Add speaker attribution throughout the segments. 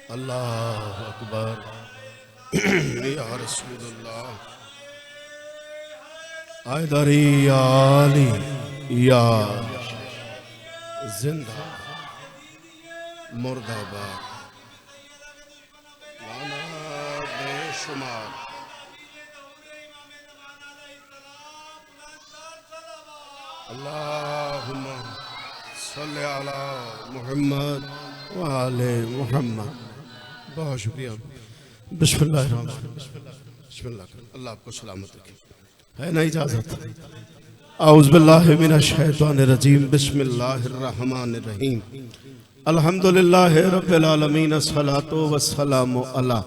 Speaker 1: अल्लाह अकबर। या रसूलुल्लाह आयदारी या अली या जिंदा मुर्दाबाद लाना बेशुमार। अल्लाहुम्मा सल्ले अला मुहम्मद व आले मुहम्मद। बहुत शुक्रिया। बिस्मिल्लाह। अल्लाह आपको सलामत रखे। है ना इजाजत? औज़ु बिल्लाहि मिनश शैतानिर रजीम। बिस्मिल्लाहिर रहमानिर रहीम। अल्हम्दुलिल्लाहि रब्बिल आलमीन। अस्सलातु वस्सलामु अला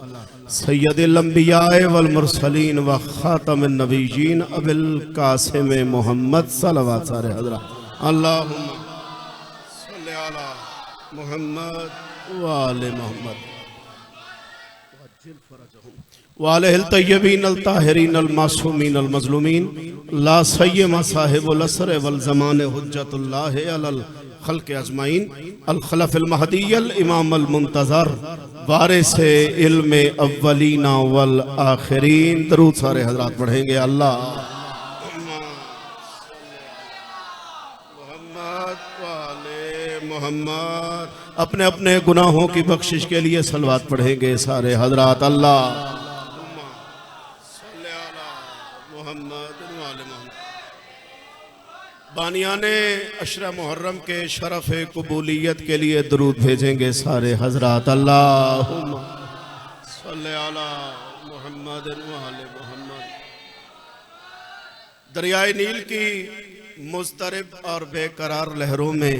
Speaker 1: सय्यदिल अंबिया वल मुरसलीन व खातमिन नबिय्यीन अबिल कासिम मोहम्मद सल्लल्लाहु अलैहि हज़रत। अल्लाहुम्मा सल्लि अला मुहम्मद व आले मुहम्मद वालहिल तय्यबीन अल ताहिरीन अल मासूमीन अल मज़लूमीन ला सय्यमा साहिबुल असर वल ज़मान हुज्जतुल्लाह अलल खल्क़ अजमाइन अल खलफ़ुल महदी अल इमाम अल मुंतज़र वारिसे इल्म अव्वलीना वल आखिरीन। दरूद सारे हज़रात पढ़ेंगे। अल्लाह मोहम्मद वाले मोहम्मद। अपने अपने गुनाहों की बख्शिश के लिए सलवात पढ़ेंगे सारे हज़रात। अल्लाह बानियाने अशरा मुहर्रम के शरफ कबूलियत के लिए दरूद भेजेंगे सारे हजरात। अल्लाहुम्मा सल्ले अला मुहम्मद व आले मुहम्मद। दरियाए नील की मुस्तरिब और बेकरार लहरों में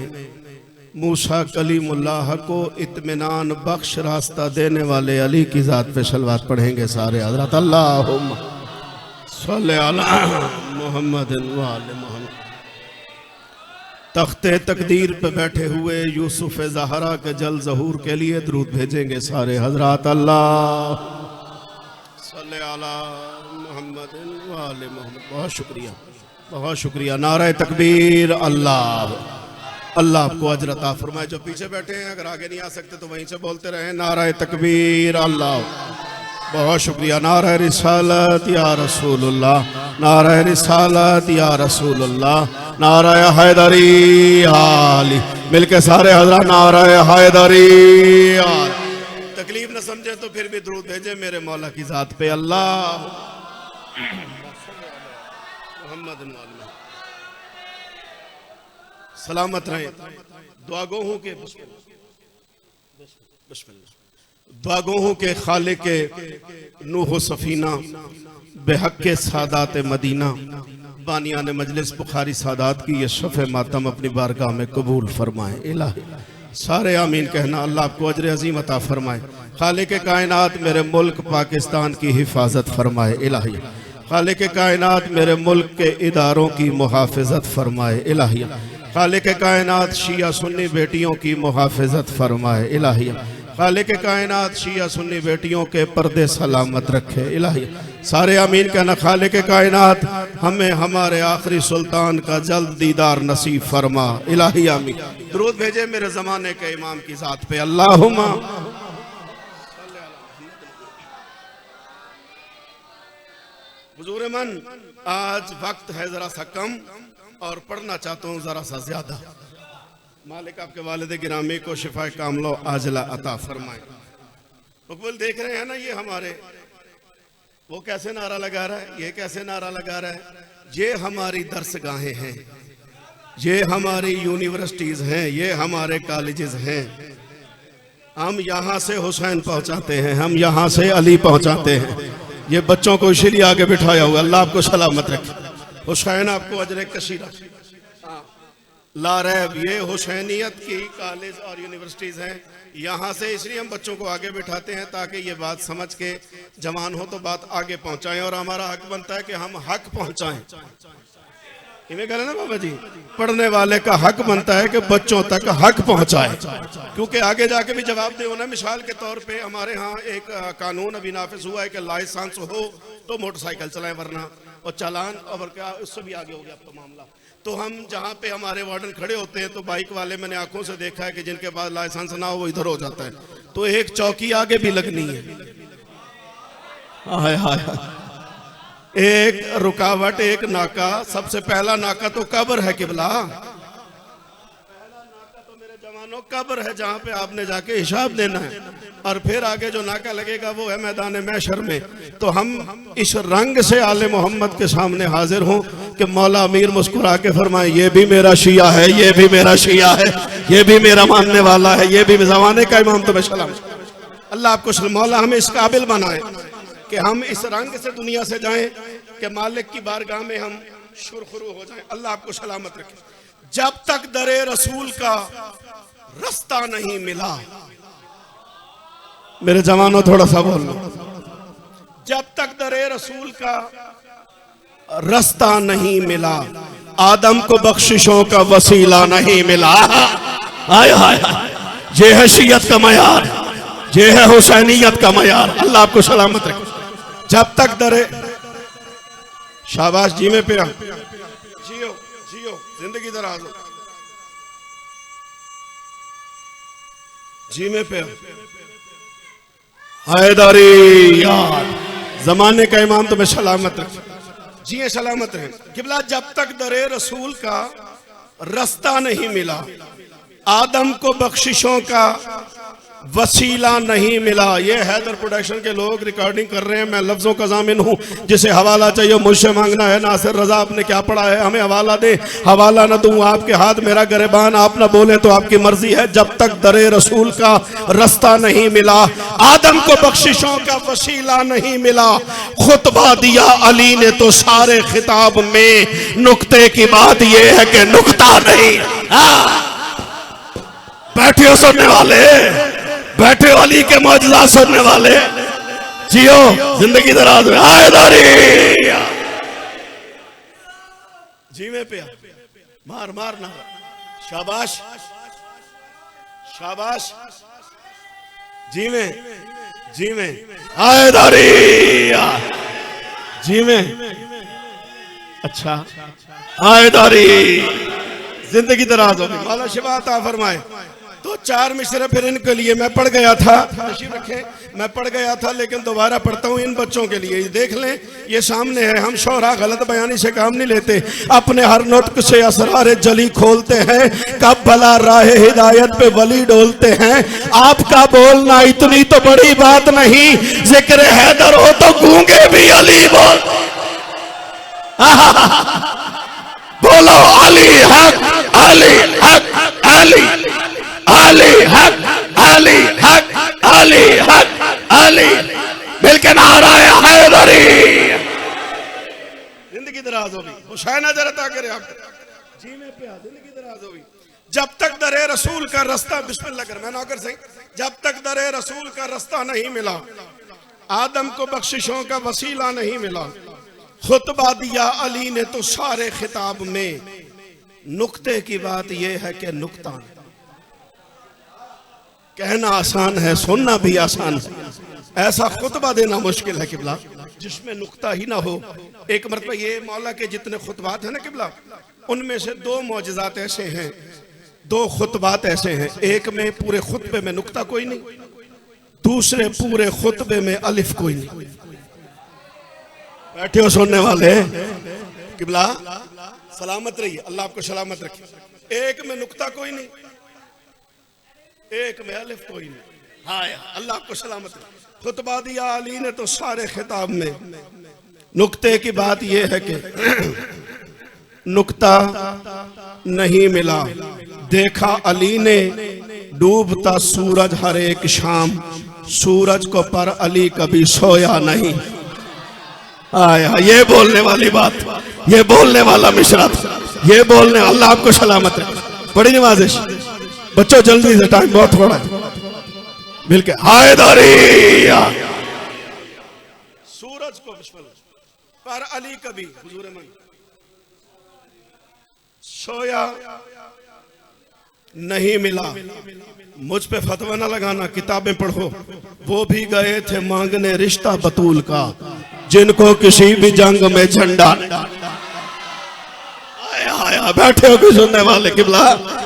Speaker 1: मूसा कलीमुल्लाह को इत्मीनान बख्श रास्ता देने वाले अली की ज़ात पे सलवात पढ़ेंगे सारे हजरात। अल्लाहुम्मा सल्ले अला मुहम्मद व आले मुहम्मद। तख्ते तकदीर पे बैठे हुए यूसुफ ज़हरा के जल ज़हूर के लिए दरूद भेजेंगे सारे हजरात। अल्लाह सल्ले अला मुहम्मद व आले मुहम्मद। बहुत शुक्रिया, बहुत शुक्रिया। नारे तकबीर। अल्लाह अल्लाह आपको अजर अता फरमाए। जो पीछे बैठे हैं अगर आगे नहीं आ सकते तो वहीं से बोलते रहें। नारे तकबीर। अल्लाह बहुत शुक्रिया। नारे रिसालत या रसूलुल्लाह, नारे रिसालत या रसूलुल्लाह, नारे हैदरी आली। मिलके सारे हज़रात नारे हैदरी आली। तकलीफ न समझे तो फिर भी दरूद भेजे मेरे मौला की ज़ात पे। अल्लाह मोहम्मद सलामत रहे। दुआगोहों के दुआगोहों के खाले के नूह सफीना बेहक के सादात मदीना बानियान मजलिस बुखारी सादात की ये शफ़े मातम अपनी बारगाह में कबूल फरमाए। इलाही सारे आमीन कहना। अल्लाह आपको अजर अजीम अता फरमाए। खालिक के कायनात मेरे मुल्क पाकिस्तान की हिफाजत फरमाए। इलाही खालिक के कायनात मेरे मुल्क के इदारों की मुहाफ़िज़त फरमाए। इलाही खालिक के कायनात शिया सुन्नी बेटियों की मुहाफ़िज़त फरमाए। इलाही खालिक के कायनात शिया सुन्नी बेटियों के पर्दे सलामत रखे। इलाही सारे आमीन कहना। खालिक के कायनात हमें हमारे आखिरी सुल्तान का जल्द दीदार नसीब फरमा। इलाही आमीन। दरूद भेजे मेरे ज़माने के इमाम की ज़ात पे। अल्लाहुम्मा हुजूर मन आज वक्त है ज़रा सा कम और पढ़ना चाहता हूँ ज़रा सा ज़्यादा। मालिक आपके वालिद गिरामी को शिफाए कामलो आजला अता फरमाए। मुकबल देख रहे हैं ना ये हमारे वो कैसे नारा लगा रहा है, ये कैसे नारा लगा रहा है। ये हमारी दरसगाहें हैं, ये हमारी यूनिवर्सिटीज़ हैं, ये हमारे कॉलेजेस हैं। हम यहाँ से हुसैन पहुँचाते हैं, हम यहाँ से अली पहुँचाते हैं। ये बच्चों को इसीलिए आगे बिठाया हुआ। अल्लाह आपको सलामत रखे। हुसैन आपको अजर कसीरा ला रैब। ये हुसैनियत की कॉलेज और यूनिवर्सिटीज़ हैं। यहाँ से इसलिए हम बच्चों को आगे बिठाते हैं ताकि ये बात समझ के जवान हो तो बात आगे पहुँचाएं। और हमारा हक बनता है कि हम हक पहुँचाएं। इन्हें कह रहे ना बाबा जी, पढ़ने वाले का हक बनता है कि बच्चों तक हक पहुँचाए, क्योंकि आगे जाके भी जवाब दे होना। मिसाल के तौर पे हमारे यहाँ एक कानून अभी नाफिज हुआ है कि लाइसेंस हो तो मोटरसाइकिल चलाएं, वरना और चालान और क्या उससे भी आगे हो गया अब तो मामला। तो हम जहाँ पे हमारे वार्डन खड़े होते हैं तो बाइक वाले मैंने आंखों से देखा है कि जिनके पास लाइसेंस ना हो वो इधर हो जाता है। तो एक चौकी आगे भी लगनी है। हाय हाय हाय। एक रुकावट, एक नाका। सबसे पहला नाका तो कब्र है किबला। पहला नाका तो मेरे जवानों कब्र है, जहां पे आपने जाके हिसाब देना है। और फिर आगे जो नाका लगेगा वो है मैदान महशर में। तो हम इस रंग से आले मोहम्मद के सामने हाजिर हों कि मौला अमीर मुस्कुरा के फरमाए, ये भी मेरा शिया है, ये भी मेरा शिया है, ये भी मेरा मानने वाला है, ये भी जमाने का इमाम। तो सलाम। अल्लाह आपको मौला हमें इस काबिल बनाए कि हम इस रंग से दुनिया से जाएं कि मालिक की बारगाह में हम शुरखुरू हो जाएं। अल्लाह आपको सलामत रखे। जब तक दरे रसूल का रास्ता नहीं मिला, मेरे जवानों थोड़ा सा बोल लो, जब तक दरे रसूल का रास्ता नहीं मिला, आदम को बख्शिशों का वसीला नहीं मिला। हाय हाय हाय। ये है शियत का मयार, ये है हुसैनियत का मयार। अल्लाह आपको सलामत रखे। जब तक दरे, शाबाश जी में पे जियो जियो, जिंदगी दराज हो, जी में पे हैदरी यार, जमाने का इमाम तुम्हें सलामत रखे। जिए सलामत रहे किबला। जब तक दरे रसूल का रास्ता नहीं मिला, आदम को बख्शिशों का वसीला नहीं मिला। ये हैदर प्रोडक्शन के लोग रिकॉर्डिंग कर रहे हैं। मैं लफ्जों का जामिन हूँ, जिसे हवाला चाहिए मुझसे मांगना है। नासिर रजा आपने क्या पढ़ा है, हमें हवाला दे। हवाला ना दूं आपके हाथ मेरा गरेबान, आप ना बोले तो आपकी मर्जी है। जब तक दरे रसूल का रास्ता नहीं मिला, आदम को बख्शिशों का वसीला नहीं मिला, खुतबा दिया अली ने तो सारे खिताब में। नुक्ते की बात यह है कि नुक्ता नहीं। बैठे हो सुनने वाले, बैठे हो अली के मौजज़ात सुनने वाले, जियो जिंदगी दराज में। हैदरी जी में पे मार मार ना, शाबाश शाबाश, जी में जी में, हैदरी जी में। अच्छा हैदरी, जिंदगी दराज होगी। मौला शिफा अता फरमाए। तो चार मिसरे फिर इनके लिए मैं पढ़ गया था, तशरीफ रखें, मैं पढ़ गया था लेकिन दोबारा पढ़ता हूँ इन बच्चों के लिए। देख लें, ये सामने है। हम शोहरा गलत बयानी से काम नहीं लेते, अपने हर नुत्क से असरार जली खोलते हैं। कब भला राह हिदायत पे वली डोलते हैं। आपका बोलना इतनी तो बड़ी बात नहीं, जिक्र हैदर हो तो गूंगे भी अली बोल। बोलो अली हक, अली हक, अली अली हक, अली हक, अली हक, अली। मिलके नारा हैदरी। जिंदगी दराज होगी। हुसैन अता करे आप जी में पे, जिंदगी दराज होगी। जब तक दरे रसूल का रास्ता, बिस्मिल्लाह कर, मैं नौकर सही, जब तक दरे रसूल का रास्ता नहीं मिला, आदम को बख्शिशों का वसीला नहीं मिला, खुतबा दिया अली ने तो सारे खिताब में। नुक्ते की बात यह है कि नुक्ता कहना आसान है, सुनना भी आसान है। ऐसा खुतबा देना मुश्किल है किबला जिसमें नुक्ता ही ना हो। एक मरतबा ये मौला के जितने खुतबात हैं ना किबला, उनमें से दो मौजज़ात ऐसे हैं, दो खुतबात ऐसे हैं, एक में पूरे खुतबे में नुक्ता कोई नहीं, दूसरे पूरे खुतबे में अलिफ कोई नहीं। बैठे हो सुनने वाले किबला, सलामत रहिए, अल्लाह आपको सलामत रखे। एक में नुक्ता कोई नहीं, एक में अलिफ कोई नहीं। हाय अल्लाह आपको सलामत रखे। खुतबा दिया अली ने तो सारे खिताब में। नुक्ते की बात यह है कि नुक्ता नहीं मिला। देखा अली ने डूबता सूरज हर एक शाम, सूरज को पर अली कभी सोया नहीं। आया, ये बोलने वाली बात, ये बोलने वाला मिश्रा था, ये बोलने। अल्लाह आपको सलामत रखे। बड़ी नवाजिश बच्चों, जल्दी से, टाइम बहुत थोड़ा है। मिलके हैदरी। सूरज को पर अली कभी हुजूर मन सोया नहीं मिला। मुझ पे फतवा ना लगाना, किताबें पढ़ो। वो भी गए थे मांगने रिश्ता बतूल का, जिनको किसी भी जंग में झंडा। आया बैठे हो भी सुनने वाले किबला,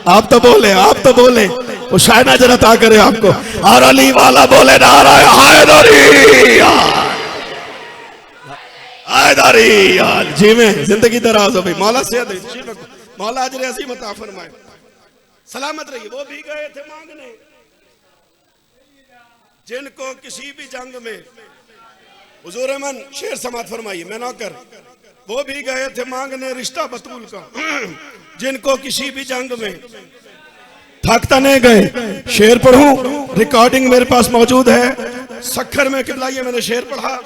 Speaker 1: आप तो बोले, आप तो बोले। वो शायद नजर अता करे आपको। और अली वाला बोले नारा हैदरी हैदरी यार। जी में जिंदगी दराज हो भाई, मौला सेहत दे, मौला अजर अज़ीम अता फरमाए, सलामत रहिए। वो भी गए थे मांगने जिनको किसी भी जंग में, हुजूर अमन शेर समात फरमाइए, मैं नौकर, वो भी गए थे मांगने रिश्ता बतूल का जिनको किसी भी जंग में थकता नहीं गए। शेर पढ़ूं, रिकॉर्डिंग मेरे पास मौजूद है। सखर में किबला ये मैंने शेर पढ़ा,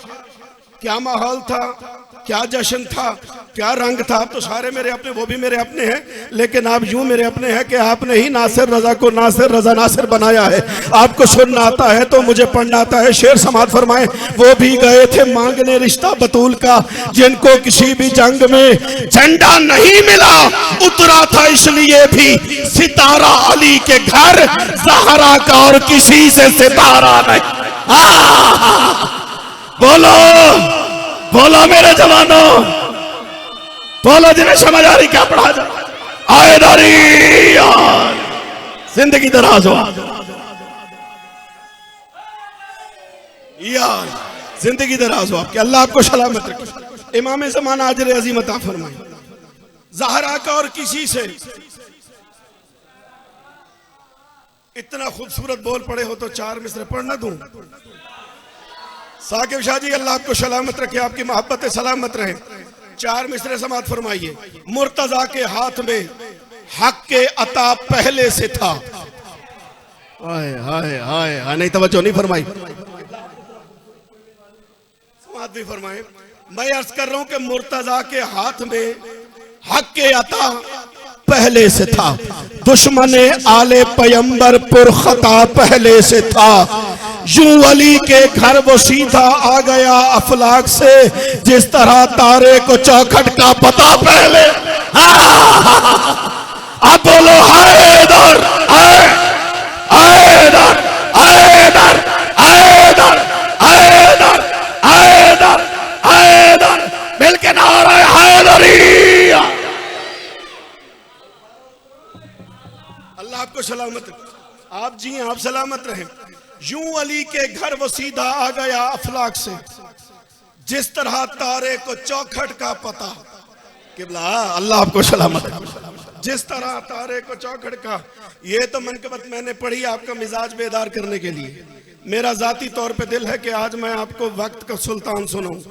Speaker 1: क्या माहौल था, क्या जश्न था, क्या रंग था। अब तो सारे मेरे अपने, वो भी मेरे अपने हैं, लेकिन आप यूं मेरे अपने हैं कि आपने ही नासिर रजा को नासिर रजा नासिर बनाया है। आपको सुनना आता है तो मुझे पढ़ना आता है। शेर समात फरमाए, वो भी गए थे मांगने रिश्ता बतूल का जिनको किसी भी जंग में झंडा नहीं मिला, उतरा था इसलिए भी सितारा अली के घर ज़हरा का और किसी से सितारा नहीं। बोलो बोलो मेरे जवानों, बोलो जिन्हें समझ आ रही क्या पढ़ा जा। हैदरी यार, जिंदगी दराज हो यार, जिंदगी दराज हो आपकी, अल्लाह आपको सलामत रखे। इमाम ज़माना अजर अज़ीम अता फरमाए, ज़हरा का और किसी से। इतना खूबसूरत बोल पड़े हो तो चार मिसरे पढ़ ना दूं। साकिब शाह जी अल्लाह आपको सलामत रखे, आपकी मोहब्बत सलामत रहे। चार मिसरे समात फरमाइए। मुर्तजा के हाथ में हक के अता पहले से था। हाय हाय हाय हाय, नहीं तवज्जो नहीं फरमाई, समात भी फरमाए। मैं अर्ज कर रहा हूं कि मुर्तजा के हाथ में हक के अता पहले से था, दुश्मने आले पैगंबर पुरखता पहले से था। यूं अली के घर वो सीधा आ गया अफलाक से, जिस तरह तारे को चौखट का पता पहले। अब बोलो हैदर हैदर हैदर हैदर हैदर हैदर हैदर, मिलके नारा हैदरी। अल्लाह आपको सलामत रहे। आप जी आप सलामत रहे। यूं अली के घर वो सीधा आ गया अफलाक से, जिस तरह तारे को चौखट का पता। किबला अल्लाह आपको सलामत रहे। जिस तरह तारे को चौखट का, ये तो मनकबत मैंने पढ़ी आपका मिजाज बेदार करने के लिए। मेरा जाती तौर पे दिल है कि आज मैं आपको वक्त का सुल्तान सुनाऊं,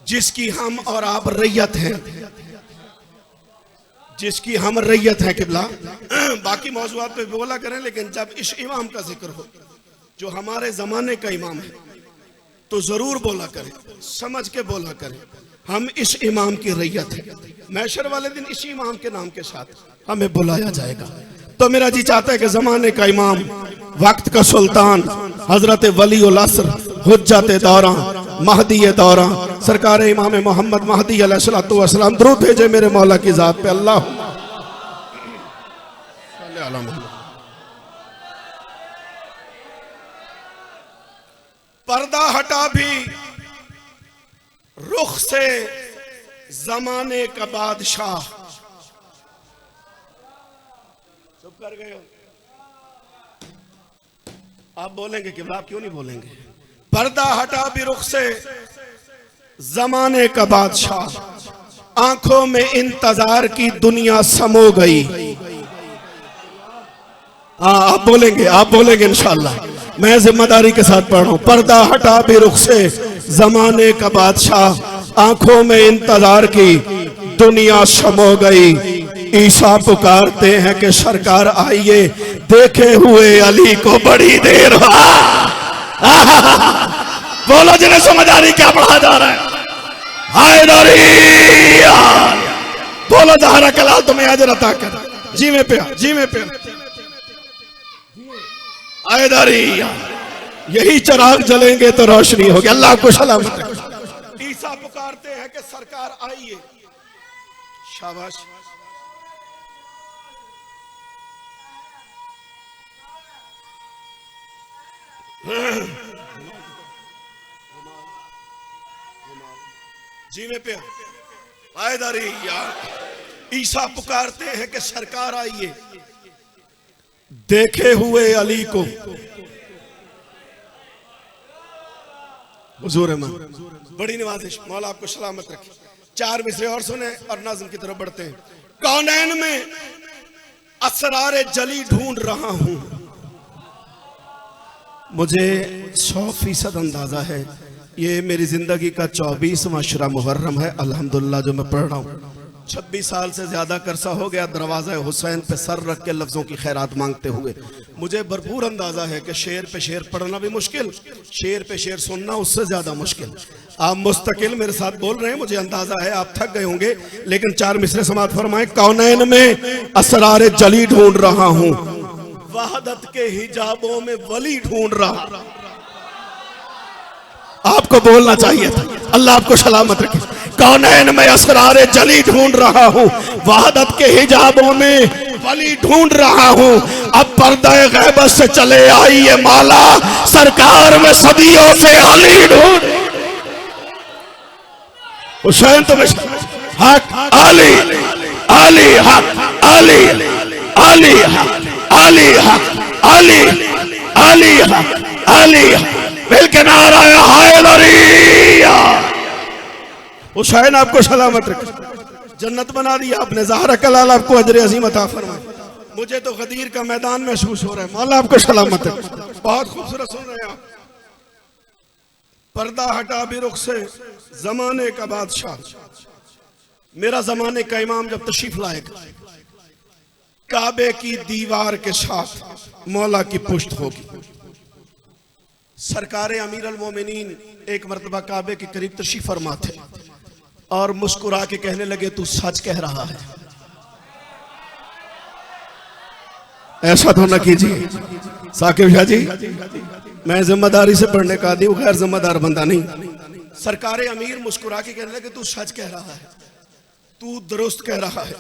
Speaker 1: जिसकी हम और आप रैयत हैं, जिसकी हम रैयत है। किबला बाकी मौजूद पे बोला करें, लेकिन जब इस इमाम का जिक्र हो जो हमारे जमाने का इमाम है तो जरूर बोला करें, समझ के बोला करें। हम इस इमाम की रैयत है। महशर वाले दिन इसी इमाम के नाम के साथ हमें बुलाया जाएगा। तो मेरा जी चाहता है कि जमाने का इमाम, वक्त का सुल्तान, हजरत वली उल असर, हुज्जत दौरा, महदी दौरा, सरकार इमाम मोहम्मद महदी अलैहिस्सलातु वस्सलाम, दुरूद भेजे मेरे मौला की जात पे। अल्लाह पर्दा हटा भी रुख से जमाने का बादशाह। चुप कर गए हो आप, बोलेंगे कि आप क्यों नहीं बोलेंगे। पर्दा हटा भी रुख से जमाने का बादशाह, आंखों में इंतजार की दुनिया समो गई। आप बोलेंगे, आप बोलेंगे इंशाअल्लाह। मैं जिम्मेदारी के साथ पढ़ रहा हूं। पर्दा हटा भी रुख से जमाने का बादशाह, आंखों में इंतजार की दुनिया समो गई। ईसा पुकारते हैं कि सरकार आइए, देखे हुए अली को बड़ी देर हो। बोलो जिन्हें समझ आ रही क्या पढ़ा जा रहा है। हैदरी बोलो, ज़हरा कलाल तुम्हें अजर अता कर। जी में पे, जी में पे हैदरी। यही चिराग जलेंगे तो रोशनी होगी। अल्लाह को सलामत रखे। ईसा पुकारते हैं कि सरकार आइए। शाबाश। जी में पे हैदरी यार। ईसा पुकारते हैं कि सरकार आइए, देखे हुए अली को हुजूर मान। बड़ी नवाजिश, मौला आपको सलामत रखे। 4 मिसरे और सुने और नाज़िम की तरफ बढ़ते हैं। कौनैन में असरारे जली ढूंढ रहा हूं, मुझे 100% अंदाजा है ये मेरी जिंदगी का 24वां शुरा मुहर्रम है अल्हम्दुलिल्लाह जो मैं पढ़ रहा हूँ। 26 साल से ज्यादा करसा हो गया दरवाज़ा हुसैन पे सर रख के लफ्जों की खैरात मांगते हुए। मुझे भरपूर अंदाजा है कि शेर पे शेर पढ़ना भी मुश्किल, शेर पे शेर सुनना उससे ज्यादा मुश्किल। आप मुस्तकिल मेरे साथ बोल रहे हैं, मुझे अंदाजा है आप थक गए होंगे, लेकिन 4 मिसरे समात फरमाए। कौनैन में असरारे जली ढूंढ रहा हूं, वहदत के हिजाबों में वली ढूंढ रहा। आपको बोलना चाहिए था। अल्लाह आपको सलामत रखे। कौनैन में असरारे जली ढूंढ रहा हूँ, वहदत के हिजाबों में वली ढूंढ रहा हूँ। अब पर्दा गैबत से चले आई ये माला, सरकार में सदियों से अली ढूंढ। हुसैन तो हक अली, अली हक, अली अली हक, अली हक, अली अली हक, अली मिलके नारा हैदरिया। हुसैन आपको सलामत रखे, जन्नत बना दी आपने। ज़हरा कलाल आपको अजर अज़ीम अता फरमाए। मुझे तो गदीर का मैदान महसूस हो रहा है। मौला आपको सलामत रखे। बहुत खूबसूरत सुन रहे हैं आप। पर्दा हटा भी रुख से जमाने का बादशाह, मेरा जमाने का इमाम जब तशरीफ लाएगा, काबे की दीवार के साथ मौला की पुश्त होगी। सरकारे अमीर अल मोमिनीन एक मरतबा काबे के करीब तशरीफ फरमा थे और मुस्कुरा के कहने लगे तू सच कह रहा है। ऐसा तो न कीजिए साकिब शाह जी, मैं जिम्मेदारी से पढ़ने का आदि हूं, गैर जिम्मेदार बंदा नहीं। सरकारे अमीर मुस्कुरा के कहने लगे तू सच कह रहा है, तू दुरुस्त कह रहा है।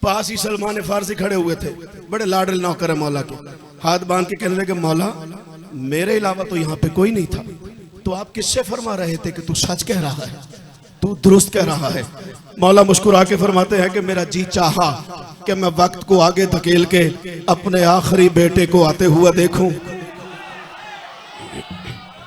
Speaker 1: पास ही सलमान फारसी खड़े हुए थे, बड़े लाडल नौकर है मौला के, हाथ बांध के कहने लगे मौला मेरे अलावा तो यहाँ पे कोई नहीं था, तो आप किससे फरमा रहे थे कि तू सच कह रहा है, तू दुरुस्त कह रहा है। मौला मुस्कुरा के फरमाते हैं कि मेरा जी चाहा कि मैं वक्त को आगे धकेल के अपने आखिरी बेटे को आते हुए देखूं।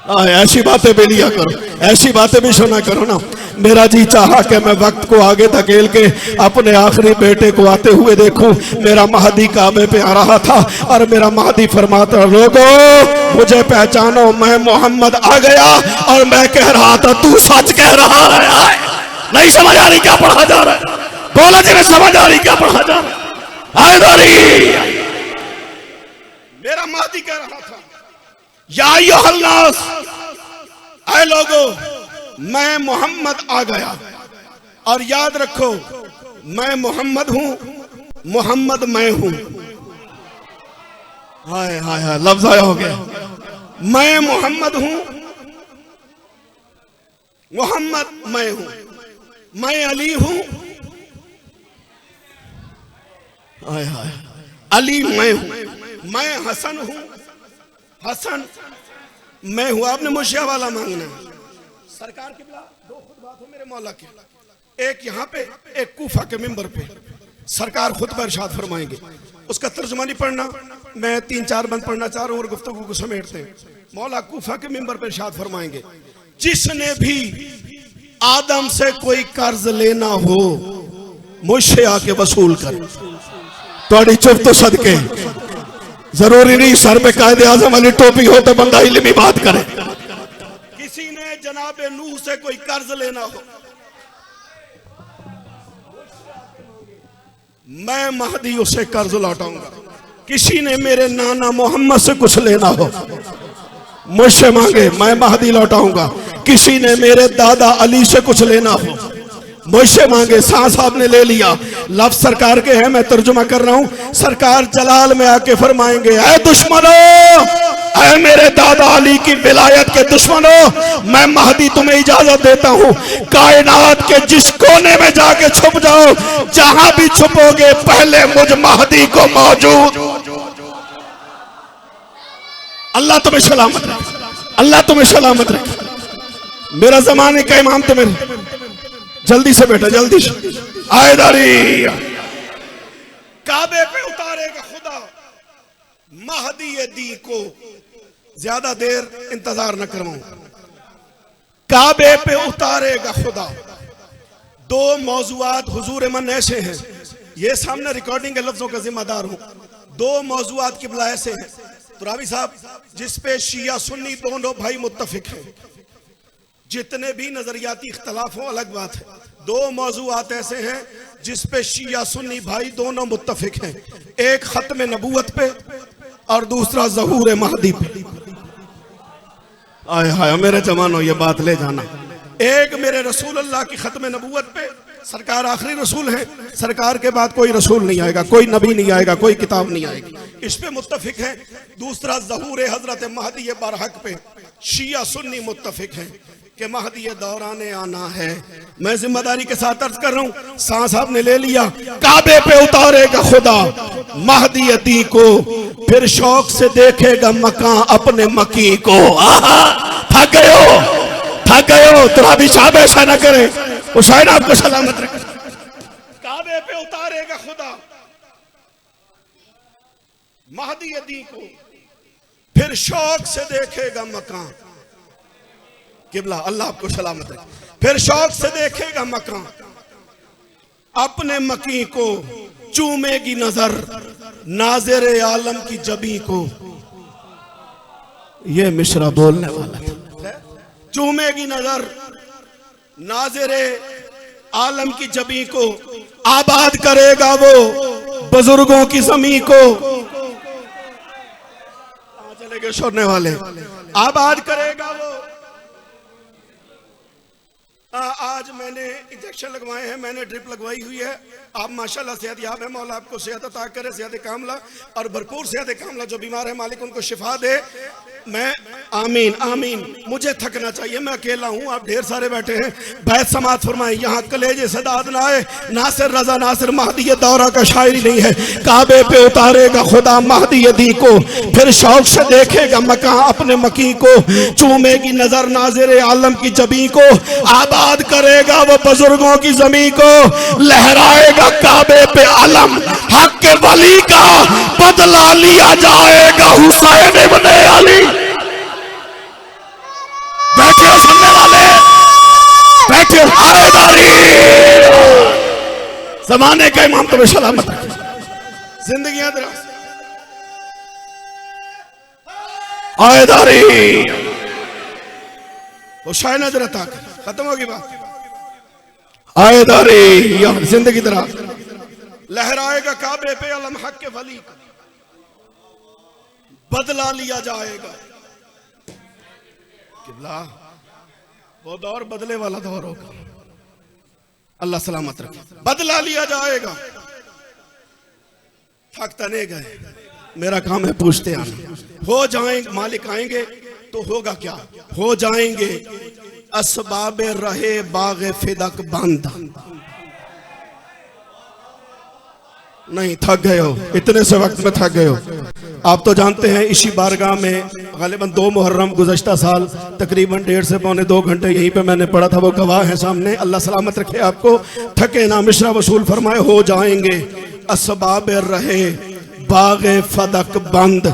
Speaker 1: ऐसी बातें भी लिया करो, ऐसी बातें भी सुना करो ना। मेरा जी चाहा कि मैं वक्त को आगे धकेल के अपने आखिरी बेटे को आते हुए देखूं। मेरा महदी काबे पे आ रहा था और मेरा महदी फरमाता लोगों मुझे पहचानो, मैं मोहम्मद आ गया और मैं कह रहा था तू सच कह रहा है। नहीं समझ आ रही क्या पढ़ा जा रहा है? बोला जी, समझ आ रही क्या पढ़ा जा रहा है? मेरा महदी कह रहा था या अय्युहन्नास, ऐ लोगों मैं मोहम्मद आ गया। और याद रखो मैं मोहम्मद हूं, मोहम्मद मैं हूं। हाय हाय हाय, लफ्ज आया हो गया। मैं मोहम्मद हूं, मोहम्मद मैं हूं, मैं अली हूं, हाय हाय अली मैं हूं, मैं हसन हूं, हसन मैं हूं। आपने मुशिया वाला मांगना है। सरकार की दो खुतबात हो मेरे मौला के, एक यहाँ पे एक कूफा के मिंबर पे सरकार खुतबा इरशाद फरमाएंगे, उसका तर्जुमा नहीं पढ़ना, मैं 3-4 बंद पढ़ना चाह रहा हूं और गुफ्तगू को समेटते हैं। मौला कूफा के मिंबर पे इरशाद फरमाएंगे जिसने भी आदम से कोई कर्ज लेना हो मुझसे आके वसूल कर। थोड़ी चुप तो सदके, जरूरी नहीं सर पे कायदे आजम वाली टोपी हो तो बंदा इल्मी बात करे। किसी ने जनाबे नूह से कोई कर्ज लेना हो, मैं महदी उसे कर्ज लौटाऊंगा। किसी ने मेरे नाना मोहम्मद से कुछ लेना हो मुझसे मांगे, मैं महदी लौटाऊंगा। किसी ने मेरे दादा अली से कुछ लेना हो मुझसे मांगे। सांस आपने ले लिया, लफ्ज सरकार के हैं, मैं तर्जुमा कर रहा हूं। सरकार जलाल में आके फरमाएंगे ऐ दुश्मनों, ऐ मेरे दादा अली की विलायत के दुश्मनों, मैं महदी तुम्हें इजाजत देता हूं, कायनात के जिस कोने में जाके छुप जाओ, जहां भी छुपोगे पहले मुझ महदी को मौजूद। अल्लाह तुम्हें सलामत रखे, अल्लाह तुम्हें सलामत रखे। मेरा जमाने का इमाम तो मेरे, जल्दी से बेटा जल्दी से आयदारी काबे पे उतारेगा खुदा महदी दी को ज्यादा देर इंतजार न करवाऊं, काबे पे उतारेगा खुदा। दो मौजुआत हुजूर मन ऐसे हैं, ये सामने रिकॉर्डिंग के लफ्जों का जिम्मेदार हूं। दो मौजुआत किबला ऐसे हैं तो रावी साहब, जिस पे शिया सुन्नी दोनों भाई मुत्तफिक हैं, जितने भी नजरियाती इख्तलाफ हो अलग बात है। दो मौजुआत ऐसे हैं जिस पे शिया सुन्नी भाई दोनों मुत्तफिक हैं, एक खत्म नबूवत पे और दूसरा ज़हूर महदी पे। आय हाय मेरे जवानों, ये बात ले जाना। एक मेरे रसूल अल्लाह की खत्म नबूवत पे, सरकार आखिरी रसूल है, सरकार के बाद कोई रसूल नहीं आएगा, कोई नबी नहीं आएगा, कोई किताब नहीं आएगी, इस पे मुत्तफिक है। दूसरा ज़हूर हजरत महदी बरहक पे शिया सुन्नी मुत्तफिक है कि महदी दौरान आना है। मैं जिम्मेदारी के साथ अर्ज कर रहा हूं, शाह साहब ने ले लिया, काबे पे उतारेगा खुदा महदी दी को, फिर शौक से देखेगा मकान अपने मकी को। थक गए हो, थक गए हो, तुरा भी शाब ऐसा न करे, हुसैन आपको सलामत रखे। काबे पे उतारेगा खुदा महदी दी को, फिर शौक से देखेगा मकान। किबला अल्लाह आपको सलामत रखे। फिर शौक से देखेगा मकान अपने मकी को, चूमेगी नजर नाज़िर आलम की जबी को। ये मिश्रा बोलने वाला था। चूमेगी नजर नाज़िर आलम की जबी को, आबाद करेगा वो बुजुर्गों की जमी को। चले गए छोड़ने वाले, आबाद करेगा वो। आज मैंने इंजेक्शन लगवाए हैं, मैंने ड्रिप लगवाई हुई है। आप माशाल्लाह सेहत याब है, मौला आपको सेहत अता करे, सेहत कामला और भरपूर सेहत कामला। जो बीमार है मालिक उनको शिफा दे। मैं आमीन आमीन। मुझे थकना चाहिए, मैं अकेला हूँ, आप ढेर सारे बैठे हैं। बैत समात फरमाए, यहाँ कलेजे से दाद ना आए। नासिर रजा नासिर महदी दौरा का शायरी नहीं है। काबे पे उतारेगा खुदा महदी दी को, फिर शौक से देखेगा मकान अपने मकी को, चूमेगी नजर नाज़िर आलम की जबी को, आबाद करेगा वो बुजुर्गों की जमी को, लहराएगा काबे पे अलम हक के वली का, बदला लिया जाएगा हुसैन इब्ने अली। बैठे हो सुनने वाले, बैठे हो। आयदारी जमाने का इमाम तुम्हें सलामत रखे, जिंदगियां दराज। आयदारी हुसैन जरा तक खत्म होगी बात। आयदारी जिंदगी दराज, लहराएगा काबे पे अलम हक के वली का, बदला लिया जाएगा। किबला वो दौर बदले वाला दौर होगा, अल्लाह सलामत रखे। बदला लिया जाएगा। थकता नहीं गए, मेरा काम है पूछते आना। हो जाएंगे, मालिक आएंगे तो होगा क्या? हो जाएंगे असबाबे रहे बागे फिदक बंद। नहीं, थक गए हो, इतने से वक्त में थक गए हो। आप तो जानते हैं इसी बारगाह में गालिबन 2 मुहर्रम गुज़श्ता साल तकरीबन 1.5 से पौने 2 घंटे यहीं पे मैंने पढ़ा था, वो गवाह है सामने। अल्लाह सलामत रखे आपको, थके ना। मिश्रा वसूल फरमाए, हो जाएंगे असबाब रहे बागे फदक बंद,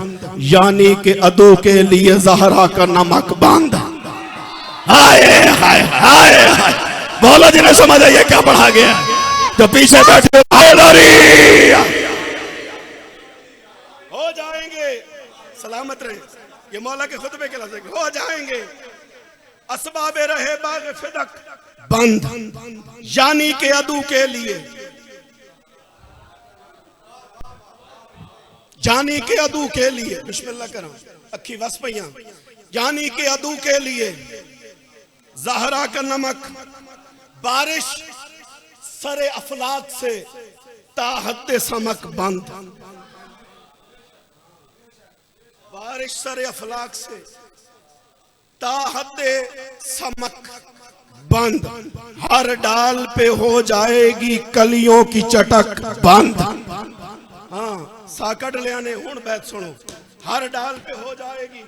Speaker 1: यानी कि अदू के लिए ज़हरा का नमक बंद। हाय हाय हाय हाय, बोलो जिन्हें समझ आइए क्या पढ़ा गया। जो पीछे बैठे हो जाएंगे, सलामत रहे, ये मौला के खुतबे के लफ्ज़ हो जाएंगे असबाबे रहे बाग फिदक बंद, यानी के अदू के लिए, यानी के अदू के लिए। बिस्मिल्लाह करो, अखी वस पइयां। यानी के अदू के लिए ज़हरा का नमक, बारिश सरे अफलाक से ताहत समक बंद, बारिश सरे अफलाक से ताहत समक बंद, हर डाल पे हो जाएगी कलियों की चटक बंद। हाँ, साकट ले आने हुण बैत सुनो, हर डाल पे हो जाएगी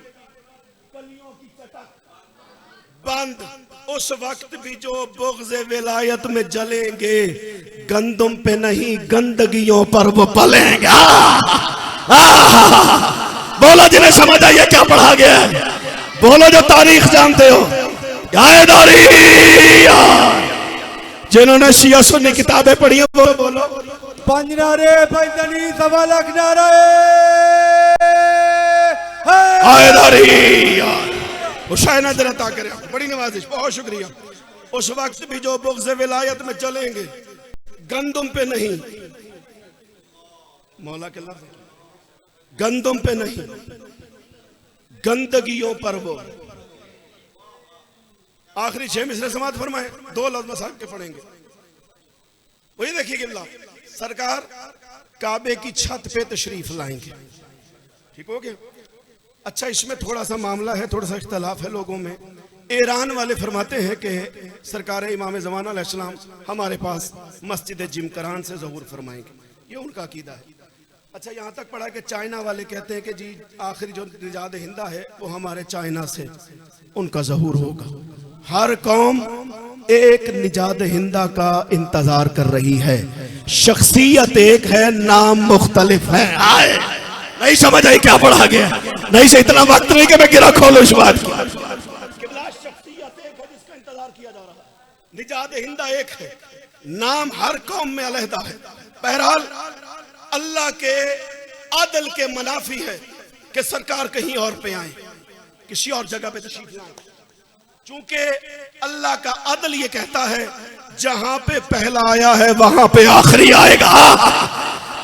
Speaker 1: कलियों की चटक बंद। उस वक्त भी जो बुग़्ज़ विलायत में जलेंगे, गंदुम पे नहीं गंदगियों पर वो पलेंगे। बोलो जिन्हें समझ आई क्या पढ़ा गया है, बोलो जो तारीख जानते हो। हैदरी जिन्होंने शिया सुन्नी किताबें पढ़ी हैं वो बोलो।
Speaker 2: 5 नारे, 45 सवा लाख नारे।
Speaker 1: हैदरी हुसैन अदर अता करे, बड़ी नवाजिश, बहुत शुक्रिया। उस वक्त भी जो बुग़्ज़ विलायत में चलेंगे गंदुम पे नहीं, मौला के लफ्ज़, गंदुम पे नहीं, गंदगियों पर वो। आखिरी 6 मिसरे समाप्त फरमाए, 2 लफ्ज़ मसाहब के पढ़ेंगे। वही देखिए किबला सरकार काबे की छत पे तशरीफ लाएंगे, ठीक हो गया। अच्छा, इसमें थोड़ा सा मामला है, थोड़ा सा इख्तलाफ है लोगों में। ईरान वाले फरमाते हैं कि सरकार इमाम ज़मान अलैहिस्सलाम हमारे पास मस्जिद जिमकरान से ज़हूर फरमाएंगे, ये उनका अकीदा है। अच्छा, यहाँ तक पढ़ा कि चाइना वाले कहते हैं कि जी आखिरी जो निजाद हिंदा है वो हमारे चाइना से उनका ज़हूर होगा। हर कौम एक निजाद हिंदा का इंतजार कर रही है, शख्सियत एक है, नाम मुख्तलिफ है। आए नहीं समझ आई क्या पढ़ा गया, नहीं से इतना वक्त नहीं कि मैं गिरा खोलूं इस बात की। शख्सियत एक है जिसका इंतजार किया जा रहा है, निजाद हिंदा एक है, नाम हर कौम में अलहदा है। बहरहाल अल्लाह के आदल के मुनाफी है कि सरकार कहीं और पे आए, किसी और जगह पे तशरीफ लाएं, चूंकि अल्लाह का अदल ये कहता है जहां पे पहला आया है वहां पे आखिरी आएगा।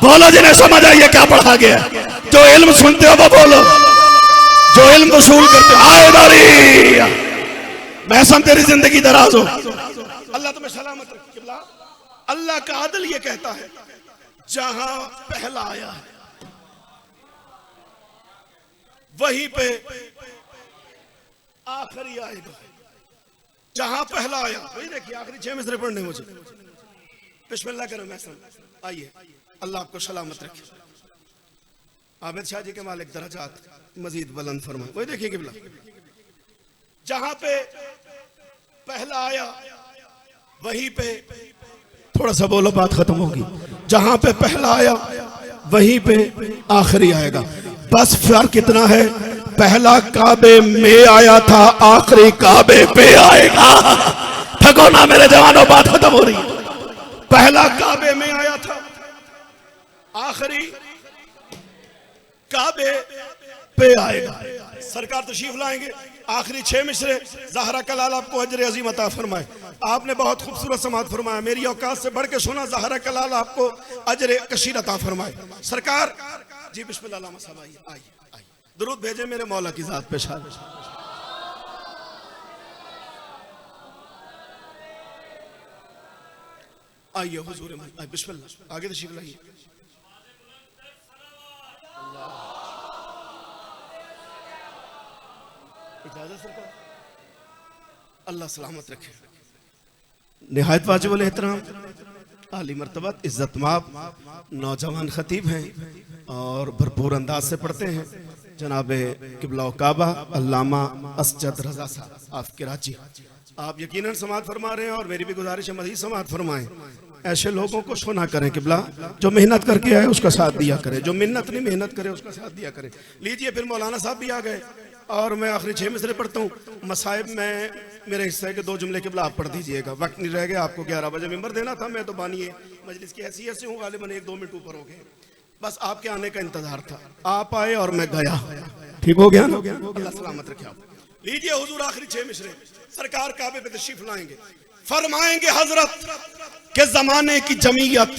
Speaker 1: बोलो जिन्हें समझ आई क्या पढ़ा गया, जो इल्म सुनते हो वो बोलो, जो इल्म वसूल करते हो। हैदरी महसन तेरी जिंदगी दराज हो, अल्लाह तुम्हें सलामत रखे। अल्लाह का अदल ये कहता है जहां पहला आया है वहीं पे आखिरी आएगा। जहां पहला आया वही देखिए, आखिरी 6 मिसरे पढ़ने मुझे। बिस्मिल्लाह करो महसन, आइए, अल्लाह आपको सलामत रखे। आबिद शाह जी के मालिक दरजात मजीद बुलंद फरमाए। वही देखिए किबला, जहां पे पहला आया वहीं पे, थोड़ा सा बोलो बात खत्म होगी, जहां पे पहला आया वहीं पे आखिरी आएगा। बस फर्क कितना है, पहला काबे में आया था, आखिरी काबे पे आएगा। थको ना मेरे जवानों, बात खत्म हो रही है। पहला काबे में आया था, आखिरी काबे पे आएगा। सरकार तशरीफ लाएंगे, आखिरी 6 मिसरे ज़हरा कलाल आपको अजर अजीम अता फरमाए। आपने बहुत खूबसूरत समात फरमाया, मेरी औकात से बढ़ के सुना। ज़हरा कलाल आपको अजर कशीर अता फरमाए। सरकार जी बिस्मिल्लाह, आइए आइए, दुरूद भेजे मेरे मौला की जात पे शाद। आइए हुजूर में, आइए बिस्मिल्लाह, आगे तशरीफ लाइए। इजाज़त सरकार, अल्लाह सलामत रखे। निहायत वाजिब अल एहतराम, आली मर्तबत, इज्जत माब नौजवान खतीब हैं और भरपूर अंदाज से पढ़ते हैं। जनाब किबला काबा अल्लामा असजद रजा साहब आप कराची, आप यकीनन समात फरमा रहे हैं और मेरी भी गुजारिश है मज़ीद समात फरमाएं। ऐसे लोगों को सुना करें किबला, जो मेहनत करके आए उसका साथ दिया करे, जो मिन्नत नहीं मेहनत करे उसका साथ दिया करे। लीजिए, फिर मौलाना साहब भी आ गए और मैं आखिरी 6 मिसरे पढ़ता हूँ। मसाइब में मेरे हिस्से के 2 जुमले किबला आप पढ़ दीजिएगा, वक्त नहीं रह गया। आपको 11 बजे मिंबर देना था, मैं तो बानिए मजलिस की हैसियत से हूँ, गालिबन 1-2 मिनट ऊपर हो गए। बस आपके आने का इंतजार था, आप आए और मैं गया, ठीक हो गया ना। अल्लाह सलामत रखे आप। लीजिए हुजूर, आखिरी 6 मिसरे सरकार काबे पे तशरीफ लाएंगे, फरमाएंगे हजरत के जमाने की जमीयत,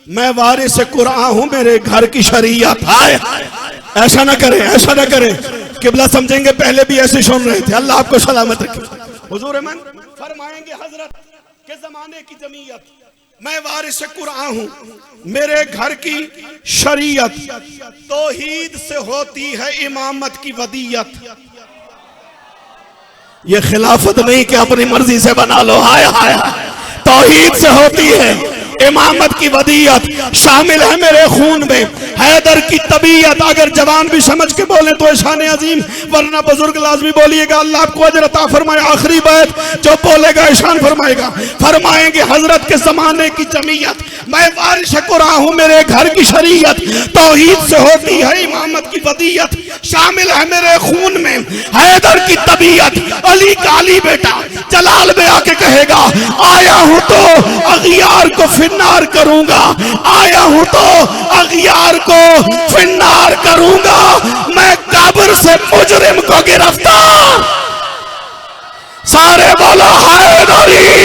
Speaker 1: मैं वारिस कुरान हूं, मेरे घर की शरीयत। आए ऐसा ना करें, ऐसा ना करें, किबला समझेंगे पहले भी ऐसे सुन रहे थे। अल्लाह आपको सलामत रखे। हुजूर मन फरमाएंगे हजरत के जमाने की जमीयत, मैं वारिस कुरान हूं, मेरे घर की शरीयत, तौहीद से होती है इमामत की वदीयत। ये खिलाफत नहीं कि अपनी मर्जी से बना लो, हाय हाय, तौहीद से होती है इमामत की वदीयत शामिल है मेरे खून में, हैदर की तबीयत। अगर जवान भी समझ के बोले तो शान अजीम, वरना बुजुर्ग लाजमी बोलिएगा, अल्लाह आपको अजर अता फरमाए। आखिरी बात जो बोलेगा ईशान फरमाएगा, फरमाएंगे हजरत के जमाने की जमीयत, मैं वारिश को रहा हूं मेरे घर की शरीयत, तौहीद से होती है इमामत की वदीयत, शामिल है मेरे खून में हैदर की तबीयत। अली का अली बेटा जलाल में आके कहेगा, आया हूं तो अगियार को फिन्नार करूंगा, आया हूं तो अगियार को फिन्नार करूंगा, मैं कब्र से मुजरिम को गिरफ्तार। सारे बोला हैदरी।